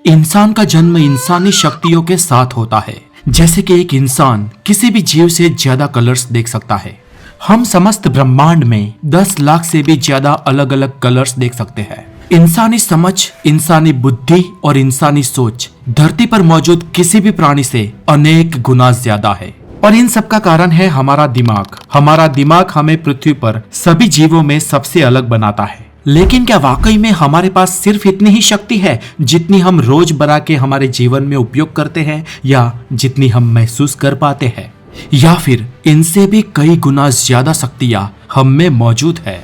इंसान का जन्म इंसानी शक्तियों के साथ होता है। जैसे कि एक इंसान किसी भी जीव से ज्यादा कलर्स देख सकता है। हम समस्त ब्रह्मांड में 10 लाख से भी ज्यादा अलग अलग कलर्स देख सकते हैं। इंसानी समझ, इंसानी बुद्धि और इंसानी सोच धरती पर मौजूद किसी भी प्राणी से अनेक गुना ज्यादा है। और इन सब का कारण है हमारा दिमाग। हमारा दिमाग हमें पृथ्वी पर सभी जीवों में सबसे अलग बनाता है। लेकिन क्या वाकई में हमारे पास सिर्फ इतनी ही शक्ति है जितनी हम रोज बना के हमारे जीवन में उपयोग करते हैं, या जितनी हम महसूस कर पाते हैं, या फिर इनसे भी कई गुना ज्यादा शक्तियां हम में मौजूद है?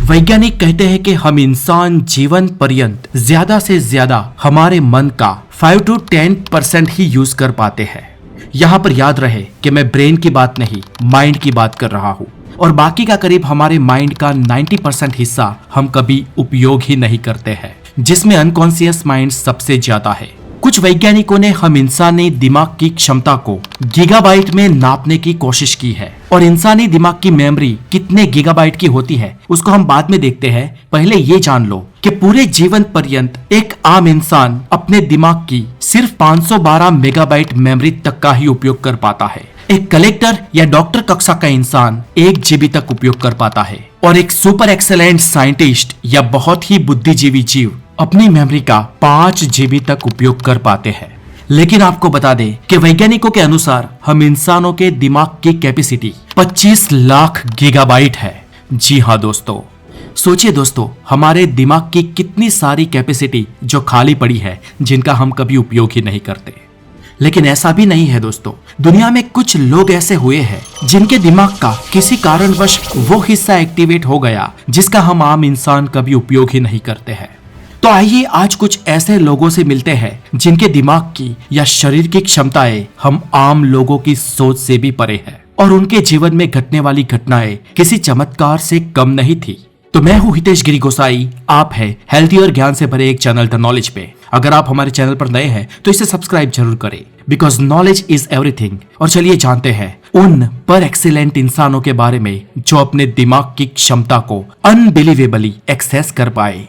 वैज्ञानिक कहते हैं कि हम इंसान जीवन पर्यंत ज्यादा से ज्यादा हमारे मन का 5 to 10% ही यूज कर पाते हैं। यहाँ पर याद रहे कि मैं ब्रेन की बात नहीं, माइंड की बात कर रहा हूँ। और बाकी का करीब हमारे माइंड का 90% हिस्सा हम कभी उपयोग ही नहीं करते हैं, जिसमें अनकॉन्शियस माइंड सबसे ज्यादा है। कुछ वैज्ञानिकों ने हम इंसानी दिमाग की क्षमता को गीगाबाइट में नापने की कोशिश की है। और इंसानी दिमाग की मेमोरी कितने गीगाबाइट की होती है उसको हम बाद में देखते हैं। पहले ये जान लो कि पूरे जीवन पर्यंत एक आम इंसान अपने दिमाग की सिर्फ 512 मेगाबाइट मेमोरी तक का ही उपयोग कर पाता है। एक कलेक्टर या डॉक्टर कक्षा का इंसान 1 GB तक उपयोग कर पाता है। और एक सुपर एक्सेलेंट साइंटिस्ट या बहुत ही बुद्धिजीवी जीव अपनी मेमोरी का 5 GB तक उपयोग कर पाते हैं। लेकिन आपको बता दें कि वैज्ञानिकों के अनुसार हम इंसानों के दिमाग की कैपेसिटी 25 लाख गीगाबाइट है। जी हाँ दोस्तों, सोचिए दोस्तों, हमारे दिमाग की कितनी सारी कैपेसिटी जो खाली पड़ी है, जिनका हम कभी उपयोग ही नहीं करते। लेकिन ऐसा भी नहीं है दोस्तों, दुनिया में कुछ लोग ऐसे हुए हैं जिनके दिमाग का किसी कारणवश वो हिस्सा एक्टिवेट हो गया जिसका हम आम इंसान कभी उपयोग ही नहीं करते हैं। तो आइए आज कुछ ऐसे लोगों से मिलते हैं जिनके दिमाग की या शरीर की क्षमताएं हम आम लोगों की सोच से भी परे है, और उनके जीवन में घटने वाली घटनाएं किसी चमत्कार से कम नहीं थी। तो मैं हूँ हितेश गिरी गोसाई, आप है हेल्थी और ज्ञान से भरे एक चैनल द नॉलेज पे। अगर आप हमारे चैनल पर नए हैं तो इसे सब्सक्राइब जरूर करें, बिकॉज नॉलेज इज एवरीथिंग। और चलिए जानते हैं उन पर एक्सीलेंट इंसानों के बारे में जो अपने दिमाग की क्षमता को अनबिलीवेबली एक्सेस कर पाए।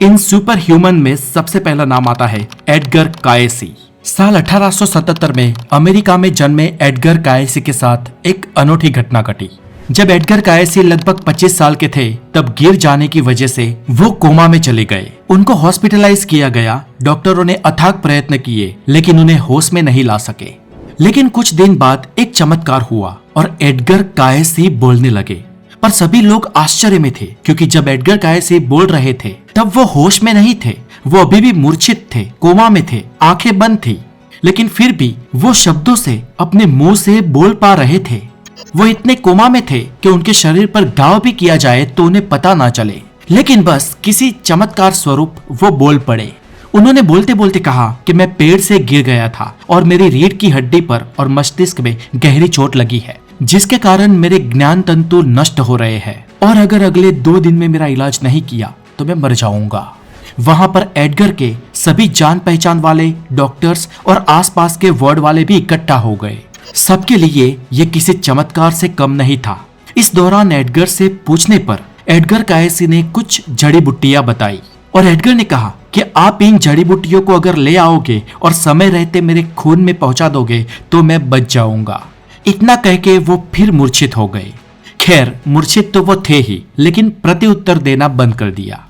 इन सुपर ह्यूमन में सबसे पहला नाम आता है एडगर कायसी। साल 1877 में अमेरिका में जन्मे एडगर कायसी के साथ एक अनोखी घटना घटी। जब एडगर कायसी लगभग 25 साल के थे तब गिर जाने की वजह से वो कोमा में चले गए। उनको हॉस्पिटलाइज किया गया। डॉक्टरों ने अथाक प्रयत्न किए लेकिन उन्हें होश में नहीं ला सके। लेकिन कुछ दिन बाद एक चमत्कार हुआ और एडगर कायसी बोलने लगे। पर सभी लोग आश्चर्य में थे, क्योंकि जब एडगर कायसी बोल रहे थे तब वो होश में नहीं थे। वो अभी भी मूर्छित थे, कोमा में थे, आंखें बंद थी। लेकिन फिर भी वो शब्दों से अपने मुंह से बोल पा रहे थे। वो इतने कोमा में थे कि उनके शरीर पर घाव भी किया जाए तो उन्हें पता ना चले। लेकिन बस किसी चमत्कार स्वरूप वो बोल पड़े। उन्होंने बोलते बोलते कहा कि मैं पेड़ से गिर गया था और मेरी रीढ़ की हड्डी पर और मस्तिष्क में गहरी चोट लगी है, जिसके कारण मेरे ज्ञान तंतु नष्ट हो रहे हैं, और अगर अगले 2 दिन में मेरा इलाज नहीं किया तो मैं मर जाऊंगा। वहां पर एडगर के सभी जान पहचान वाले डॉक्टर्स और आसपास के वार्ड वाले भी इकट्ठा हो गए। सबके लिए ये किसी चमत्कार से कम नहीं था। इस दौरान एडगर से पूछने पर एडगर कायसी ने कुछ जड़ी बूटियां बताई, और एडगर ने कहा कि आप इन जड़ी बूटियों को अगर ले आओगे और समय रहते मेरे खून में पहुंचा दोगे तो मैं बच जाऊंगा। इतना कह के वो फिर मूर्छित हो गए। खैर, मूर्छित तो वो थे ही, लेकिन प्रत्युत्तर देना बंद कर दिया।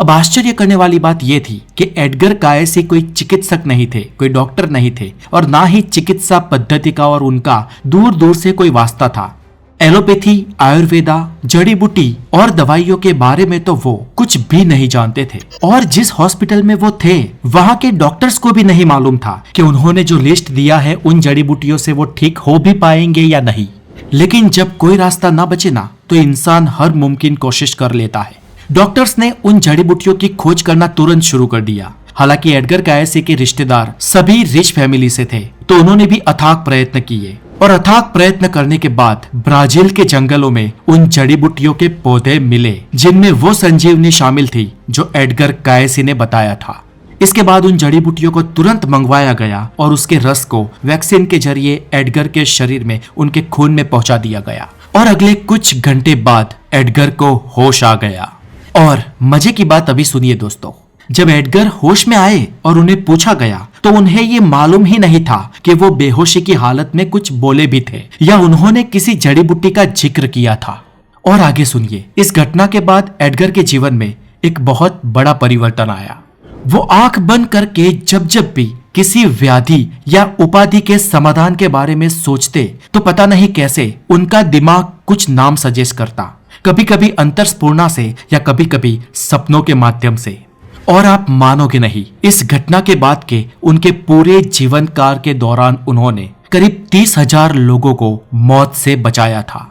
अब आश्चर्य करने वाली बात यह थी कि एडगर कायसी कोई चिकित्सक नहीं थे, कोई डॉक्टर नहीं थे, और ना ही चिकित्सा पद्धति का और उनका दूर दूर से कोई वास्ता था। एलोपैथी, आयुर्वेदा, जड़ी बूटी और दवाइयों के बारे में तो वो कुछ भी नहीं जानते थे। और जिस हॉस्पिटल में वो थे वहाँ के डॉक्टर्स को भी नहीं मालूम था कि उन्होंने जो लिस्ट दिया है उन जड़ी बूटियों से वो ठीक हो भी पाएंगे या नहीं। लेकिन जब कोई रास्ता ना बचे ना तो इंसान हर मुमकिन कोशिश कर लेता है। डॉक्टर्स ने उन जड़ी बूटियों की खोज करना तुरंत शुरू कर दिया। हालांकि एडगर कायसी के रिश्तेदार सभी रिच फैमिली से थे, तो उन्होंने भी अथाक प्रयत्न किए। और अथाक प्रयत्न करने के बाद ब्राजील के जंगलों में उन जड़ी बूटियों के पौधे मिले जिनमें वो संजीवनी शामिल थी जो एडगर कायसी ने बताया था। इसके बाद उन जड़ी बूटियों को तुरंत मंगवाया गया और उसके रस को वैक्सीन के जरिए एडगर के शरीर में, उनके खून में पहुंचा दिया गया। और अगले कुछ घंटे बाद एडगर को होश आ गया। और मजे की बात अभी सुनिए दोस्तों, जब एडगर होश में आए और उन्हें पूछा गया तो उन्हें ये मालूम ही नहीं था कि वो बेहोशी की हालत में कुछ बोले भी थे या उन्होंने किसी जड़ी बूटी का जिक्र किया था। और आगे सुनिए, इस घटना के बाद एडगर के जीवन में एक बहुत बड़ा परिवर्तन आया। वो आंख बंद करके जब जब भी किसी व्याधि या उपाधि के समाधान के बारे में सोचते तो पता नहीं कैसे उनका दिमाग कुछ नाम सजेस्ट करता, कभी कभी अंतरस्फुरणा से या कभी कभी सपनों के माध्यम से। और आप मानोगे नहीं, इस घटना के बाद के उनके पूरे जीवन काल के दौरान उन्होंने करीब 30,000 लोगों को मौत से बचाया था।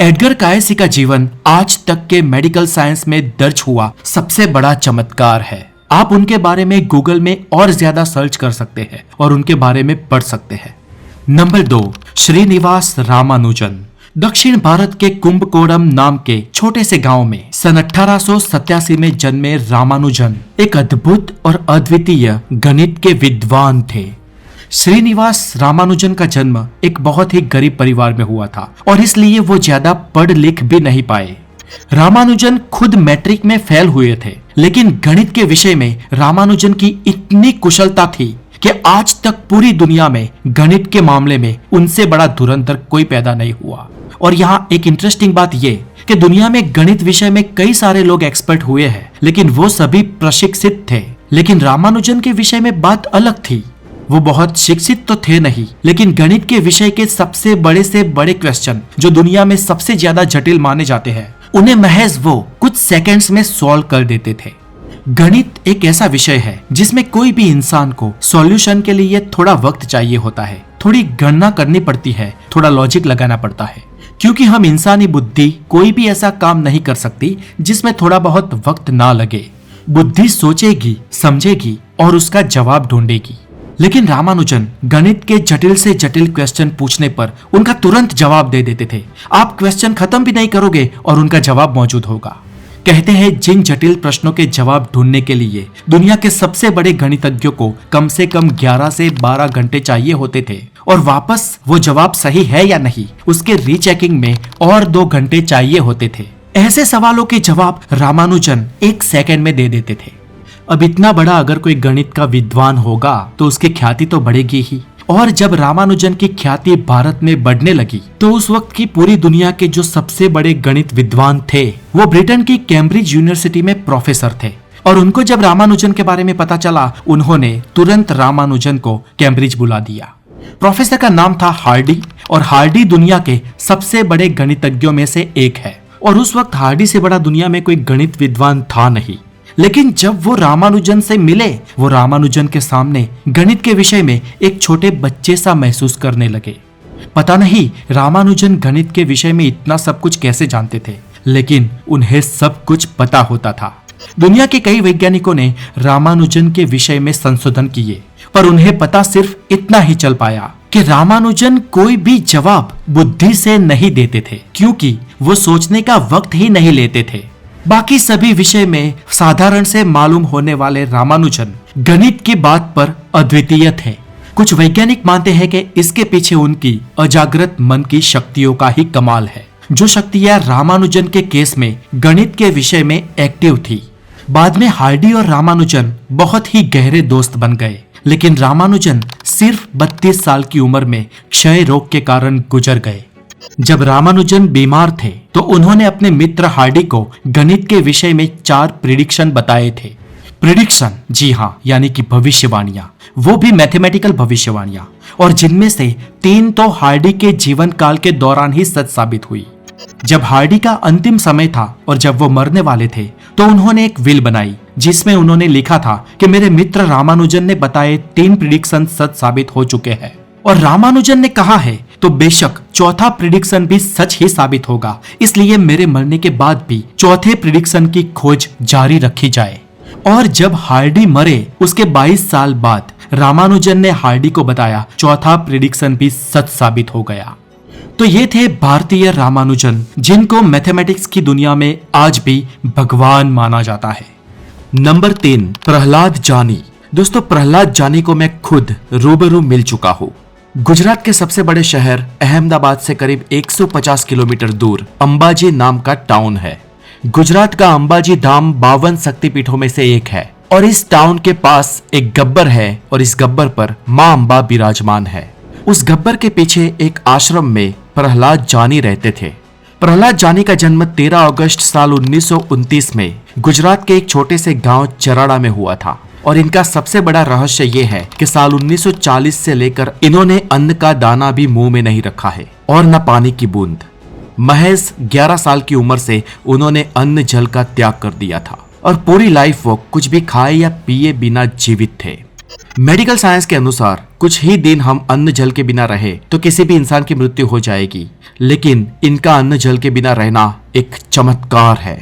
एडगर कायसी का जीवन आज तक के मेडिकल साइंस में दर्ज हुआ सबसे बड़ा चमत्कार है। आप उनके बारे में गूगल में और ज्यादा सर्च कर सकते हैं और उनके बारे में पढ़ सकते हैं। नंबर 2, श्रीनिवास रामानुजन। दक्षिण भारत के कुंभकोणम नाम के छोटे से गांव में सन 1887 में जन्मे रामानुजन एक अद्भुत और अद्वितीय गणित के विद्वान थे। श्रीनिवास रामानुजन का जन्म एक बहुत ही गरीब परिवार में हुआ था और इसलिए वो ज्यादा पढ़ लिख भी नहीं पाए। रामानुजन खुद मैट्रिक में फेल हुए थे, लेकिन गणित के विषय में रामानुजन की इतनी कुशलता थी कि आज तक पूरी दुनिया में गणित के मामले में उनसे बड़ा धुरंधर कोई पैदा नहीं हुआ। और यहाँ एक इंटरेस्टिंग बात ये कि दुनिया में गणित विषय में कई सारे लोग एक्सपर्ट हुए हैं, लेकिन वो सभी प्रशिक्षित थे। लेकिन रामानुजन के विषय में बात अलग थी। वो बहुत शिक्षित तो थे नहीं, लेकिन गणित के विषय के सबसे बड़े से बड़े क्वेश्चन जो दुनिया में सबसे ज्यादा जटिल माने जाते हैं, उन्हें महज वो कुछ सेकंड्स में सॉल्व कर देते थे। गणित एक ऐसा विषय है जिसमें कोई भी इंसान को सॉल्यूशन के लिए थोड़ा वक्त चाहिए होता है, थोड़ी गणना करनी पड़ती है, थोड़ा लॉजिक लगाना पड़ता है, क्योंकि हम इंसानी बुद्धि कोई भी ऐसा काम नहीं कर सकती जिसमें थोड़ा बहुत वक्त ना लगे। बुद्धि सोचेगी, समझेगी और उसका जवाब ढूंढेगी। लेकिन रामानुजन गणित के जटिल से जटिल क्वेश्चन पूछने पर उनका तुरंत जवाब दे देते थे। आप क्वेश्चन खत्म भी नहीं करोगे और उनका जवाब मौजूद होगा। कहते हैं जिन जटिल प्रश्नों के जवाब ढूंढने के लिए दुनिया के सबसे बड़े गणितज्ञों को कम से कम 11 से 12 घंटे चाहिए होते थे, और वापस वो जवाब सही है या नहीं उसके रीचेकिंग में और 2 घंटे चाहिए होते थे। ऐसे सवालों के जवाब रामानुजन 1 सेकंड में दे देते थे। अब इतना बड़ा अगर कोई गणित का विद्वान होगा तो उसकी ख्याति तो बढ़ेगी ही। और जब रामानुजन की ख्याति भारत में बढ़ने लगी तो उस वक्त की पूरी दुनिया के जो सबसे बड़े गणित विद्वान थे वो ब्रिटेन की कैम्ब्रिज यूनिवर्सिटी में प्रोफेसर थे। और उनको जब रामानुजन के बारे में पता चला, उन्होंने तुरंत रामानुजन को कैम्ब्रिज बुला दिया। प्रोफेसर का नाम था हार्डी, और हार्डी दुनिया के सबसे बड़े गणितज्ञों में से एक है। और उस वक्त हार्डी से बड़ा दुनिया में कोई गणित विद्वान था नहीं। लेकिन जब वो रामानुजन से मिले, वो रामानुजन के सामने गणित के विषय में एक छोटे बच्चे सा महसूस करने लगे। पता नहीं रामानुजन गणित के विषय में इतना सब कुछ कैसे जानते थे, लेकिन उन्हें सब कुछ पता होता था। दुनिया के कई वैज्ञानिकों ने रामानुजन के विषय में संशोधन किए, पर उन्हें पता सिर्फ इतना ही चल पाया कि रामानुजन कोई भी जवाब बुद्धि से नहीं देते थे, क्योंकि वो सोचने का वक्त ही नहीं लेते थे। बाकी सभी विषय में साधारण से मालूम होने वाले रामानुजन गणित की बात पर अद्वितीय थे। कुछ वैज्ञानिक मानते हैं कि इसके पीछे उनकी अजागृत मन की शक्तियों का ही कमाल है, जो शक्तियां रामानुजन के केस में गणित के विषय में एक्टिव थी। बाद में हार्डी और रामानुजन बहुत ही गहरे दोस्त बन गए, लेकिन रामानुजन सिर्फ 32 साल की उम्र में क्षय रोग के कारण गुजर गए। जब रामानुजन बीमार थे तो उन्होंने अपने मित्र हार्डी को गणित के विषय में 4 प्रिडिक्शन बताए थे। प्रिडिक्शन, जी हाँ, यानी कि भविष्यवाणियां, वो भी मैथमेटिकल भविष्यवाणियां, और जिनमें से 3 तो हार्डी के जीवन काल के दौरान ही सच साबित हुई। जब हार्डी का अंतिम समय था और जब वो मरने वाले थे तो उन्होंने एक विल बनाई जिसमें उन्होंने लिखा था कि मेरे मित्र रामानुजन ने बताए 3 प्रिडिक्शन सच साबित हो चुके हैं, और रामानुजन ने कहा है तो बेशक चौथा प्रिडिक्शन भी सच ही साबित होगा, इसलिए मेरे मरने के बाद भी चौथे प्रिडिक्शन की खोज जारी रखी जाए। और जब हार्डी मरे उसके 22 साल बाद रामानुजन ने हार्डी को बताया चौथा प्रिडिक्शन भी सच साबित हो गया। तो ये थे भारतीय रामानुजन, जिनको मैथमेटिक्स की दुनिया में आज भी भगवान माना जाता है। नंबर 3, प्रहलाद जानी। दोस्तों, प्रहलाद जानी को मैं खुद रूबरू मिल चुका हूँ। गुजरात के सबसे बड़े शहर अहमदाबाद से करीब 150 किलोमीटर दूर अंबाजी नाम का टाउन है। गुजरात का अंबाजी धाम 52 शक्तिपीठों में से एक है। और इस टाउन के पास एक गब्बर है और इस गब्बर पर माँ अम्बा विराजमान है। उस गब्बर के पीछे एक आश्रम में प्रहलाद जानी रहते थे। प्रहलाद जानी का जन्म 13 अगस्त साल 1929 में गुजरात के एक छोटे से गांव चराड़ा में हुआ था और इनका सबसे बड़ा रहस्य ये है कि साल 1940 से लेकर इन्होंने अन्न का दाना भी मुंह में नहीं रखा है और न पानी की बूंद। महज 11 साल की उम्र से उन्होंने अन्न जल का त्याग कर दिया था और पूरी लाइफ वो कुछ भी खाए या पिए बिना जीवित थे। मेडिकल साइंस के अनुसार कुछ ही दिन हम अन्न जल के बिना रहे तो किसी भी इंसान की मृत्यु हो जाएगी, लेकिन इनका अन्न जल के बिना रहना एक चमत्कार है।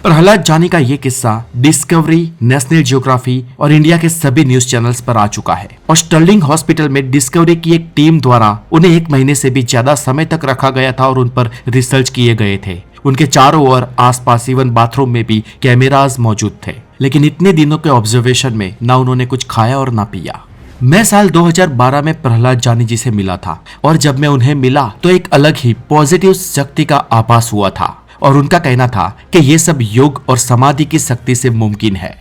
प्रहलाद जानी का ये किस्सा डिस्कवरी, नेशनल ज्योग्राफी और इंडिया के सभी न्यूज चैनल्स पर आ चुका है और स्टर्लिंग हॉस्पिटल में डिस्कवरी की एक टीम द्वारा उन्हें 1 महीने से भी ज्यादा समय तक रखा गया था और उन पर रिसर्च किए गए थे। उनके चारों ओर आसपास इवन बाथरूम में भी कैमरास मौजूद थे, लेकिन इतने दिनों के ऑब्जर्वेशन में ना उन्होंने कुछ खाया और ना पिया। मैं साल 2012 में प्रहलाद जानी जी से मिला था और जब मैं उन्हें मिला तो एक अलग ही पॉजिटिव शक्ति का आभास हुआ था और उनका कहना था कि ये सब योग और समाधि की शक्ति से मुमकिन है।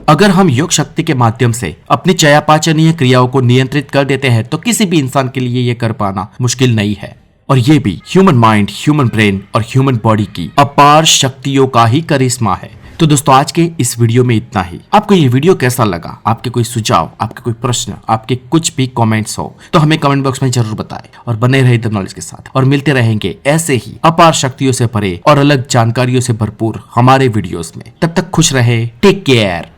अगर हम योग शक्ति के माध्यम से अपनी चयापाचनीय क्रियाओं को नियंत्रित कर देते हैं तो किसी भी इंसान के लिए ये कर पाना मुश्किल नहीं है और ये भी ह्यूमन माइंड, ह्यूमन ब्रेन और ह्यूमन बॉडी की अपार शक्तियों का ही करिश्मा है। तो दोस्तों आज के इस वीडियो में इतना ही। आपको ये वीडियो कैसा लगा? आपके कोई सुझाव, आपके कोई प्रश्न, आपके कुछ भी कमेंट्स हो तो हमें कमेंट बॉक्स में जरूर बताएं और बने रहे द नॉलेज के साथ और मिलते रहेंगे ऐसे ही अपार शक्तियों से भरे और अलग जानकारियों से भरपूर हमारे वीडियोस में। तब तक खुश रहे, टेक केयर।